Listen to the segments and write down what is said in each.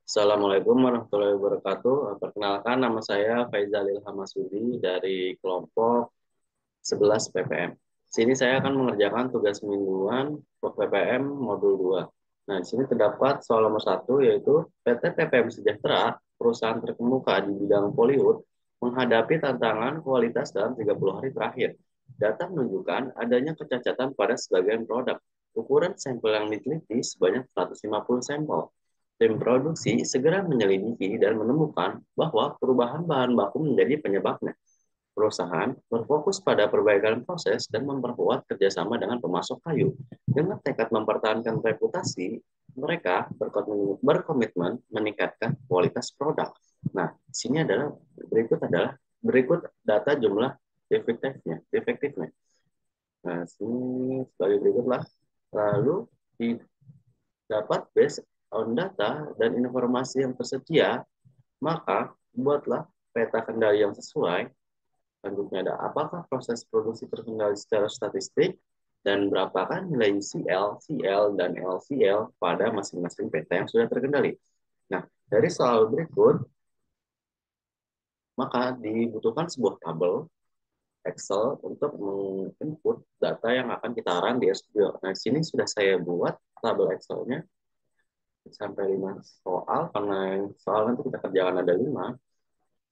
Assalamualaikum warahmatullahi wabarakatuh. Perkenalkan, nama saya Faizal Ilham Masudi dari kelompok 11 PPM. Sini saya akan mengerjakan tugas mingguan PPM modul 2. Nah, di sini terdapat soal nomor satu, yaitu PT PPM Sejahtera, perusahaan terkemuka di bidang Poliwood, menghadapi tantangan kualitas dalam 30 hari terakhir. Data menunjukkan adanya kecacatan pada sebagian produk. Ukuran sampel yang diteliti sebanyak 150 sampel. Tim produksi segera menyelidiki dan menemukan bahwa perubahan bahan baku menjadi penyebabnya. Perusahaan berfokus pada perbaikan proses dan memperkuat kerjasama dengan pemasok kayu. Dengan tekad mempertahankan reputasi, mereka berkomitmen meningkatkan kualitas produk. Nah, sini berikut data jumlah defektifnya. Nah, sini sebagai berikutlah. Lalu didapat based on data dan informasi yang tersedia, maka buatlah peta kendali yang sesuai. Selanjutnya ada apakah proses produksi terkendali secara statistik dan berapakah nilai UCL, CL, dan LCL pada masing-masing peta yang sudah terkendali. Nah, dari soal berikut, maka dibutuhkan sebuah tabel Excel untuk menginput data yang akan kita run di RStudio. Nah, di sini sudah saya buat tabel Excel-nya sampai 5 soal, karena soal nanti kita kerjakan ada 5.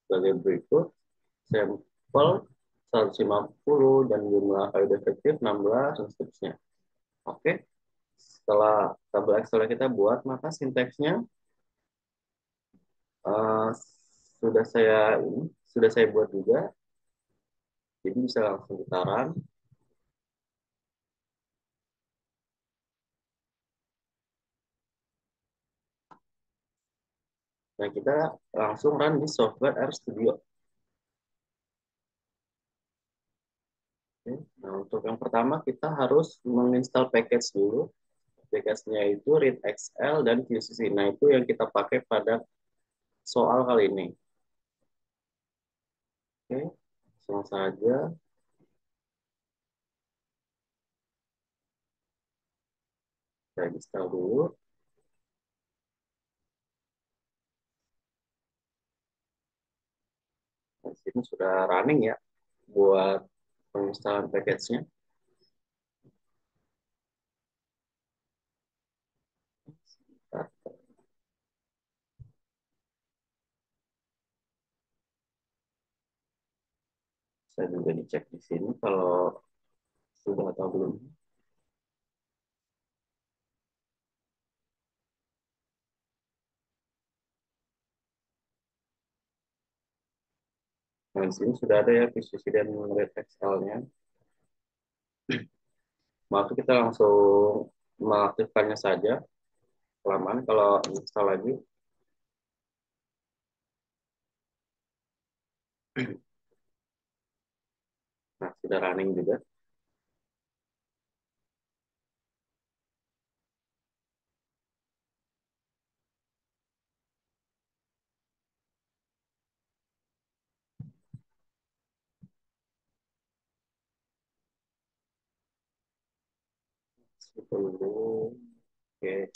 Sebagai berikut, sampel 150 dan jumlah kayu defektif 16 dan seterusnya. Oke, setelah tabel Excel kita buat, maka sinteksnya uh, sudah saya buat juga, jadi bisa langsung kita run. Nah, kita langsung run di software RStudio. Oke. Nah, untuk yang pertama kita harus menginstal package dulu. Package-nya itu readXL dan QCC. Nah, itu yang kita pakai pada soal kali ini. Oke, langsung saja saya install dulu. Di sini sudah running ya buat penginstalan package-nya. Saya juga dicek di sini kalau sudah atau belum. Nah, di sini sudah ada ya PCC dan Red Excel-nya. Maka kita langsung mengaktifkannya saja. Kelamaan kalau install lagi. Nah, sudah running juga. Tunggu. Oke.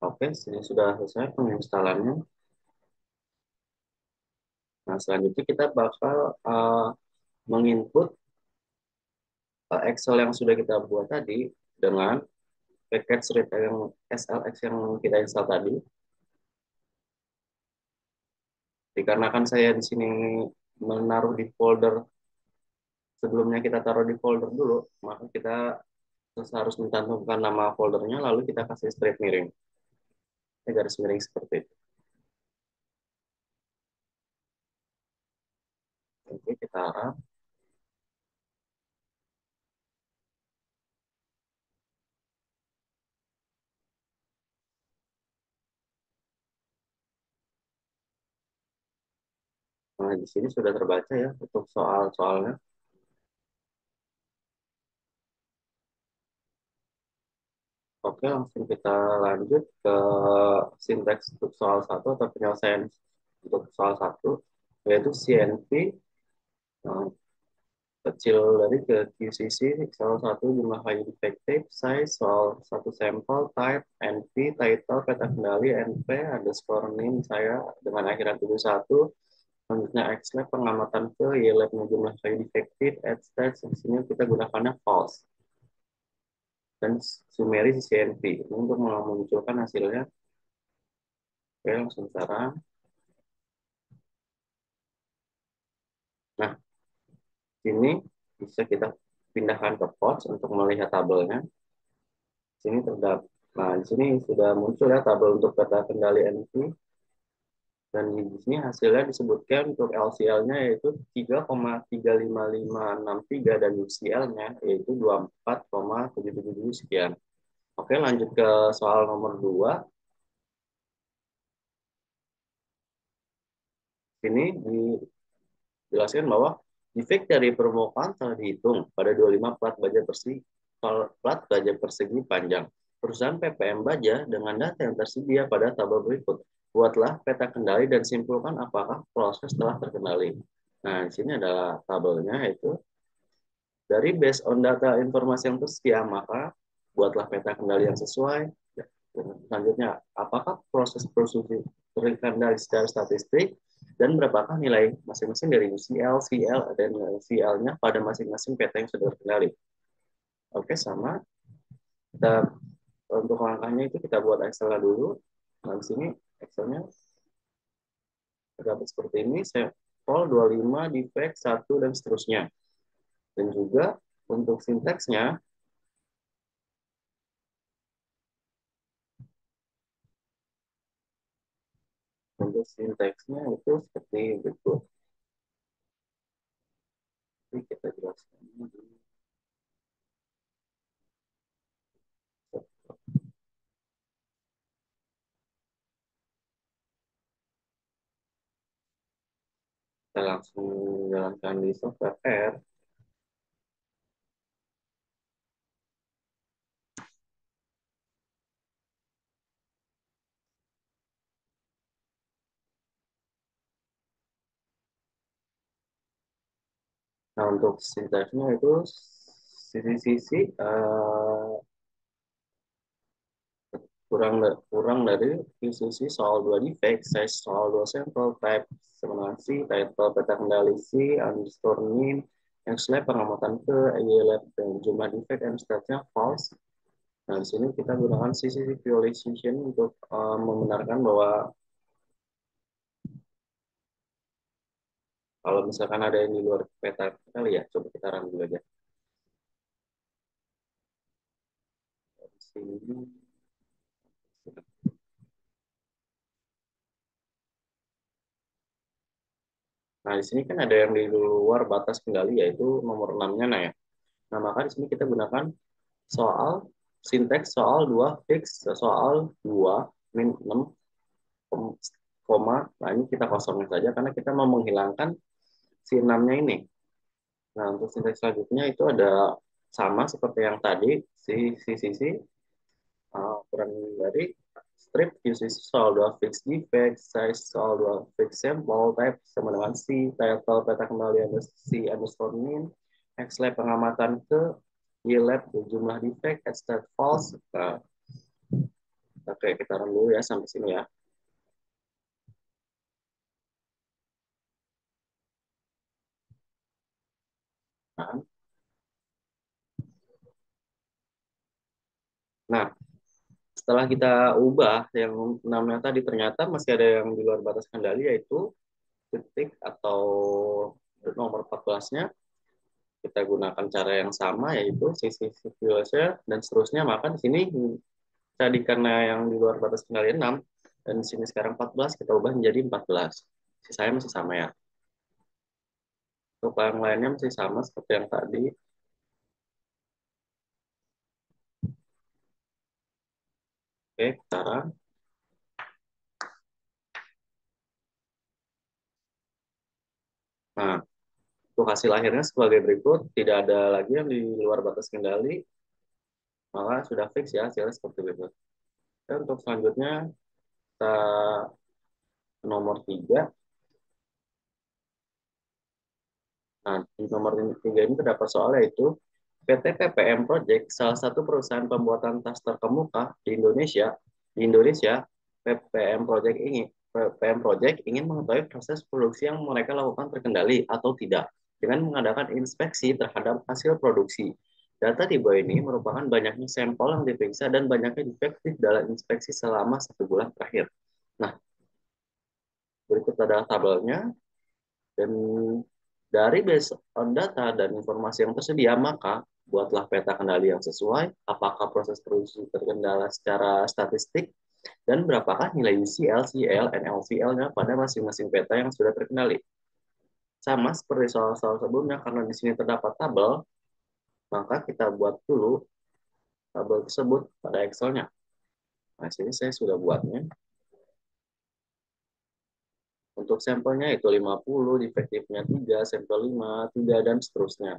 Oke, sini sudah selesai penginstalannya. Nah, selanjutnya kita bakal menginput Excel yang sudah kita buat tadi dengan package read yang SLX yang kita install tadi. Dikarenakan saya di sini menaruh di folder, sebelumnya kita taruh di folder dulu, maka kita harus mencantumkan nama foldernya, lalu kita kasih strip miring, garis miring seperti itu. Oke, kita run. Nah, di sini sudah terbaca ya untuk soal-soalnya. Oke, langsung kita lanjut ke sinteks untuk soal satu atau penyelesaian untuk soal satu, yaitu CNV, eh, kecil dari ke QCC, soal satu jumlah kayu defective, size, soal satu sampel, type, NP, title, peta kendali, NP, underscore name saya dengan akhiran 71, selanjutnya X-lab pengamatan ke Y-lab jumlah kayu defective, add stats, di sini kita gunakannya false, dan summary CNV. Ini untuk memunculkan hasilnya. Oke, langsung sekarang. Nah, sini bisa kita pindahkan ke Pods untuk melihat tabelnya. Sini terdapat, nah di sini sudah muncul ya tabel untuk peta kendali NP, dan di sini hasilnya disebutkan untuk LCL-nya yaitu 3,35563 dan UCL-nya yaitu 24,777 sekian. Oke, lanjut ke soal nomor 2. Sini dijelaskan bahwa defek dari permukaan telah dihitung pada 25 plat baja persegi panjang perusahaan PPM Baja dengan data yang tersedia pada tabel berikut. Buatlah peta kendali dan simpulkan apakah proses telah terkendali. Nah, di sini adalah tabelnya, yaitu dari based on data informasi yang tersedia, maka buatlah peta kendali yang sesuai. Selanjutnya, apakah proses produksi terkendali secara statistik dan berapakah nilai masing-masing dari UCL, CL, dan CL-nya pada masing-masing peta yang sudah terkendali. Oke, sama. Kita untuk langkahnya itu kita buat Excel dulu. Nah, di sini Excel-nya terdapat seperti ini, sampel 25, defect 1, dan seterusnya. Dan juga untuk sinteksnya, itu seperti berikut. Jadi kita jelaskan dulu. Kita langsung jalankan di software R. Nah, untuk sinteksnya itu sisi-sisi kurang dari sisi soal 2 defect, size soal 2 sampel, type semenasi, title peta kendali C, underscore min, yang slab pengamatan ke, lab dan jumlah defect and statnya false. Nah, di sini kita gunakan sisi visualization untuk membenarkan bahwa kalau misalkan ada yang di luar peta kali ya, coba kita run dulu aja. Di sini. Nah, di sini kan ada yang di luar batas kendali yaitu nomor 6-nya. Nah, ya. Nah, maka di sini kita gunakan soal sinteks soal 2 fix soal 2 min 6 koma. Nah, ini kita kosongin saja karena kita mau menghilangkan si 6-nya ini. Nah, untuk sinteks selanjutnya itu ada sama seperti yang tadi, si kurang dari strip uses soal 2 fix defect, size soal 2 fix sample, type sama dengan C, title peta kendali C underscore min, X lab pengamatan ke, Y lab jumlah defect, X start false. Nah, oke, kita run dulu ya sampai sini ya. Nah, nah, setelah kita ubah yang namanya tadi ternyata masih ada yang di luar batas kendali yaitu titik atau nomor 14-nya. Kita gunakan cara yang sama yaitu sisi visualisasi dan seterusnya, maka di sini tadi karena yang di luar batas kendali 6 dan di sini sekarang 14 kita ubah menjadi 14. Sisanya masih sama ya. Untuk yang lainnya masih sama seperti yang tadi. Oke, sekarang Nah, untuk hasil akhirnya sebagai berikut, tidak ada lagi yang di luar batas kendali, maka sudah fix ya hasilnya seperti berikut. Dan untuk selanjutnya, kita nomor 3. Nah, di nomor 3 ini terdapat soal yaitu PT PPM Project, salah satu perusahaan pembuatan tas terkemuka di Indonesia, PPM Project ingin mengetahui proses produksi yang mereka lakukan terkendali atau tidak dengan mengadakan inspeksi terhadap hasil produksi. Data di bawah ini merupakan banyaknya sampel yang diperiksa dan banyaknya defektif dalam inspeksi selama 1 bulan terakhir. Nah, berikut adalah tabelnya. Dan dari based on data dan informasi yang tersedia, maka buatlah peta kendali yang sesuai, apakah proses produksi terkendala secara statistik, dan berapakah nilai UCL, CL, dan LCL-nya pada masing-masing peta yang sudah terkendali. Sama seperti soal-soal sebelumnya, karena di sini terdapat tabel, maka kita buat dulu tabel tersebut pada Excel-nya. Nah, sini saya sudah buatnya. Untuk sampelnya itu 50, defektifnya 3, sampel 5, 3, dan seterusnya.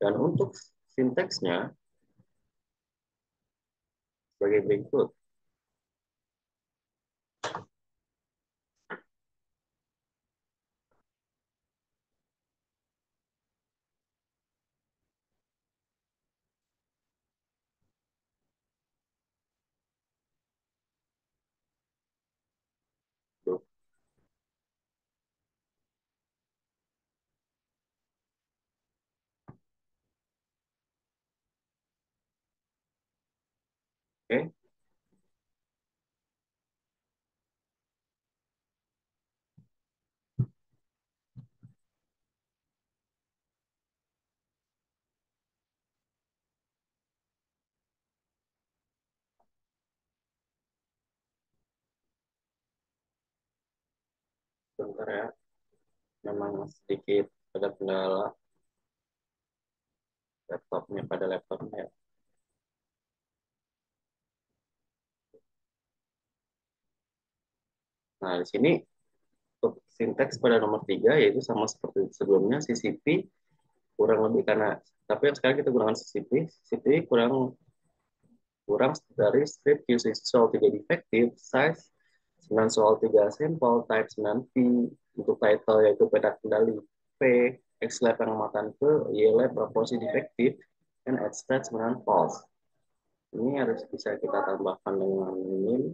Dan untuk sinteksnya sebagai berikut. Oke. Sebentar ya, memang sedikit ada kendala pada laptopnya. Nah, di sini untuk sinteks pada nomor 3 yaitu sama seperti sebelumnya CCP kurang lebih karena tapi yang sekarang kita gunakan CCP kurang kurang dari strip QC soal 3 defektif, size 9 soal 3 sampel, type 9P, untuk title yaitu peta kendali P, X-lab pengamatan ke, Y-lab proporsi defektif, dan X-stat 9 false. Ini harus bisa kita tambahkan dengan ini.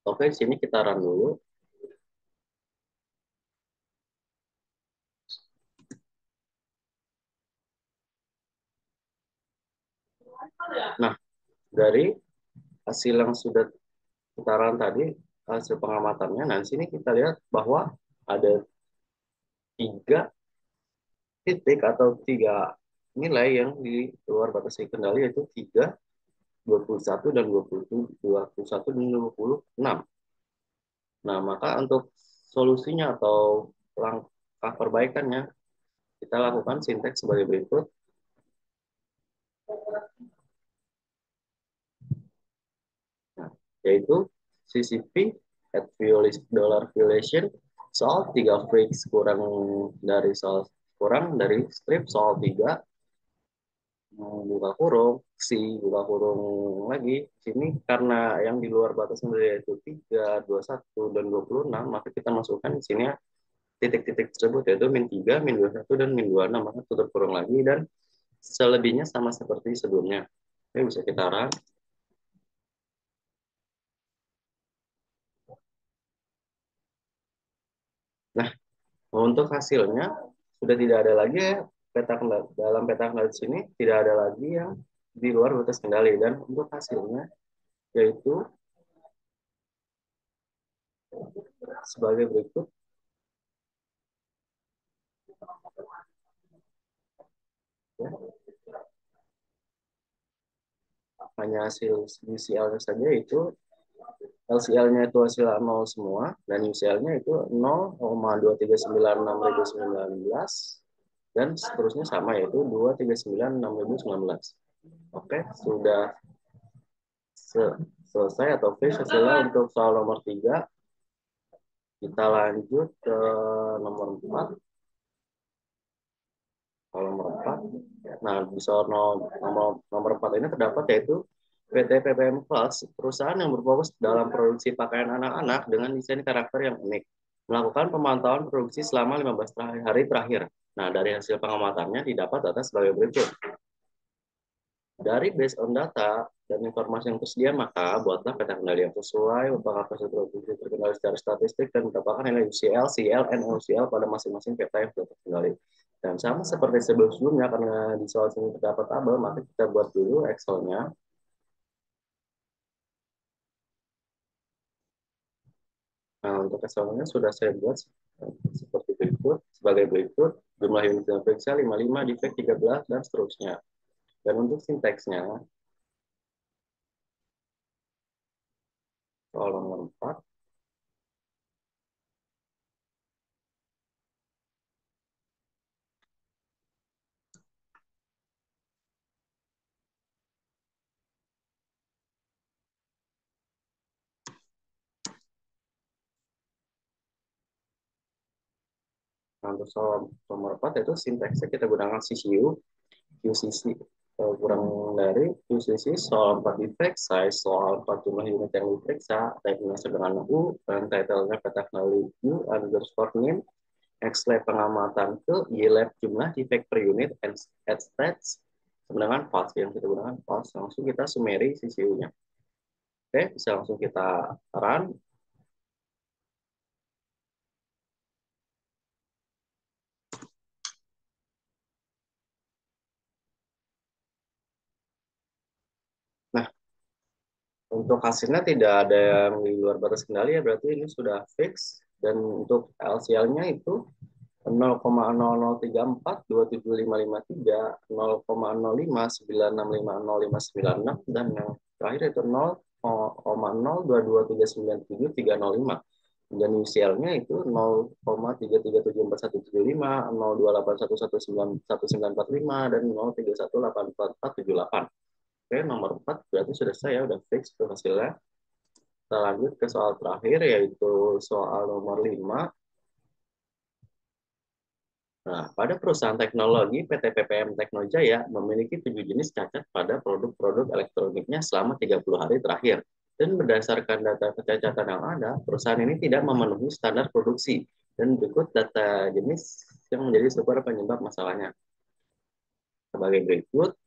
Oke, di sini kita run dulu. Nah, dari hasil yang sudah kita run tadi, hasil pengamatannya, nah di sini kita lihat bahwa ada 3 titik atau 3 nilai yang di luar batas kendali yaitu 3, 21, dan 21 dan 26. Nah, maka untuk solusinya atau langkah perbaikannya, kita lakukan sinteks sebagai berikut. Nah, yaitu CCP at dollar violation soal 3 fix kurang dari strip soal 3 buka kurung buka kurung lagi sini karena yang di luar batas yaitu 3, 21, dan 26, maka kita masukkan di sini titik-titik tersebut yaitu -3, -21, dan -26, maka tutup kurung lagi dan selebihnya sama seperti sebelumnya. Oke, bisa kita run. Nah, untuk hasilnya sudah tidak ada lagi ya dalam peta kendali sini tidak ada lagi yang di luar batas kendali dan untuk hasilnya yaitu sebagai berikut ya, hanya hasil UCL-nya saja itu LCL-nya itu hasil 0 semua dan UCL-nya itu 0,2396019 dan seterusnya sama yaitu 2396019. Oke, sudah selesai atau fix hasilnya untuk soal nomor 3. Kita lanjut ke nomor 4. Kalau nomor 4. Nah, di soal nomor 4 ini terdapat yaitu PT PPM Plus, perusahaan yang berfokus dalam produksi pakaian anak-anak dengan desain karakter yang unik, melakukan pemantauan produksi selama 15 hari terakhir. Nah, dari hasil pengamatannya didapat data sebagai berikut. Dari based on data dan informasi yang tersedia, maka buatlah peta kendali yang sesuai, apakah hasil produksi terkendali secara statistik, dan mendapatkan nilai UCL, CL, dan UCL pada masing-masing peta yang sudah terkendali. Dan sama seperti sebelumnya, karena di soal sini terdapat tabel, maka kita buat dulu Excel-nya. Nah, untuk Excel-nya sudah saya buat seperti berikut, sebagai berikut, jumlah unit yang periksa 55, defect 13, dan seterusnya. Dan untuk sinteksnya, soal nomor 4, nah, untuk soal nomor 4 itu sinteksnya kita gunakan CCU, QCC kurang dari QCC soal 4 defect, size soal 4 jumlah unit yang diperiksa, type-nya dengan U, dan title-nya katakanlah U underscore name, X-lab pengamatan ke Y-lab jumlah defect per unit, and at stats sama dengan false, yang kita gunakan false. Langsung kita summary CCU-nya. Oke, bisa langsung kita run. Nah, untuk hasilnya tidak ada yang di luar batas kendali ya, berarti ini sudah fix. Dan untuk LCL-nya itu 0,0034 27553, 0,05965056, dan yang terakhir itu 0,022397 dan UCL-nya itu 0,33741175, 028119195, dan 031844478. Oke, nomor 4 berarti sudah saya udah fix tuh hasilnya. Kita lanjut ke soal terakhir yaitu soal nomor 5. Nah, pada perusahaan teknologi PT PPM Teknojaya memiliki 7 jenis cacat pada produk-produk elektroniknya selama 30 hari terakhir. Dan berdasarkan data kecacatan yang ada, perusahaan ini tidak memenuhi standar produksi. Dan berikut data jenis yang menjadi sumber penyebab masalahnya. Sebagai berikut,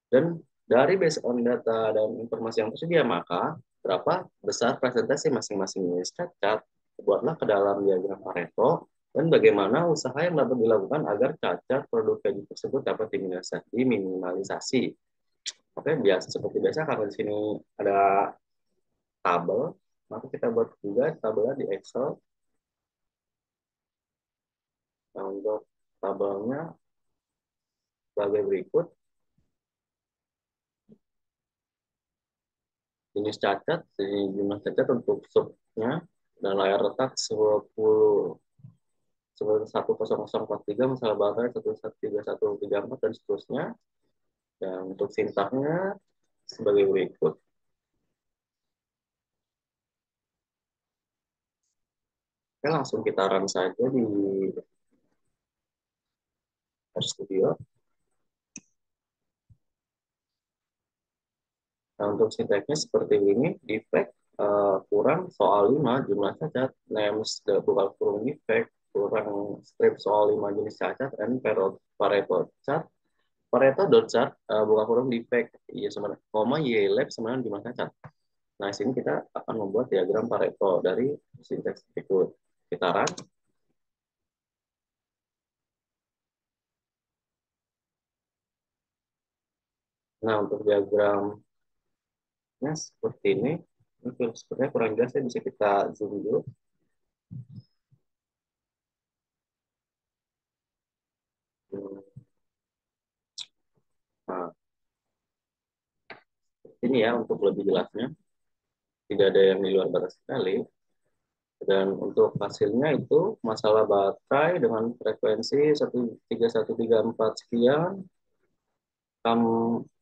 dan dari based on data dan informasi yang tersedia, maka berapa besar presentasi masing-masing jenis cacat, buatlah ke dalam diagram Pareto, dan bagaimana usaha yang dapat dilakukan agar cacat produk kredit tersebut dapat diminimalisasi. Oke, biasa seperti biasa karena di sini ada tabel, maka kita buat juga tabelnya di Excel. Nah, untuk tabelnya sebagai berikut. Jenis cacat, jumlah cacat untuk subnya, dan layar letak 10043, masalah baterai 113134, dan seterusnya. Dan untuk sintaknya sebagai berikut. Oke, langsung kita run saja di RStudio. Nah, untuk sintaknya seperti ini, defect kurang soal 5 jumlah cacat, names bukan kurung defect, kurang strip soal 5 jenis cacat, dan Pareto chart. Pareto dot chart buka kurung defect y sama koma y lab sama dengan jumlah cacat. Nah, sini kita akan membuat diagram Pareto dari sinteks berikut. Kita run. Nah, untuk diagramnya seperti ini. Ini sepertinya kurang jelas, ya bisa kita zoom dulu. Nah, ini ya untuk lebih jelasnya. Tidak ada yang di luar batas sekali. Dan untuk hasilnya itu masalah baterai dengan frekuensi 13134 sekian,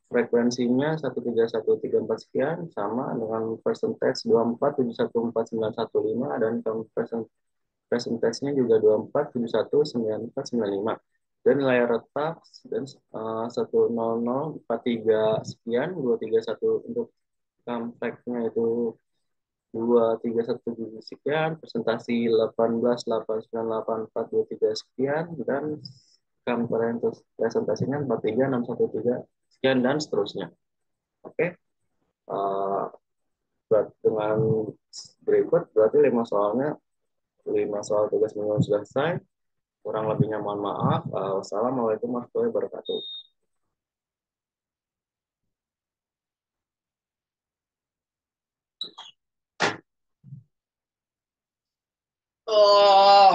frekuensinya 131134 sekian, sama dengan percentage 24714915, dan persentasenya juga 24719495, dan nilai retak dan 10043 sekian 231 untuk comebacknya itu 2317 sekian, presentasi 18898423 sekian, dan conference presentasinya 43613 sekian, dan seterusnya. Oke. Uh, dengan berikut berarti 5 soal tugas minggu sudah selesai. Kurang lebihnya mohon maaf. Wassalamualaikum warahmatullahi wabarakatuh. Oh.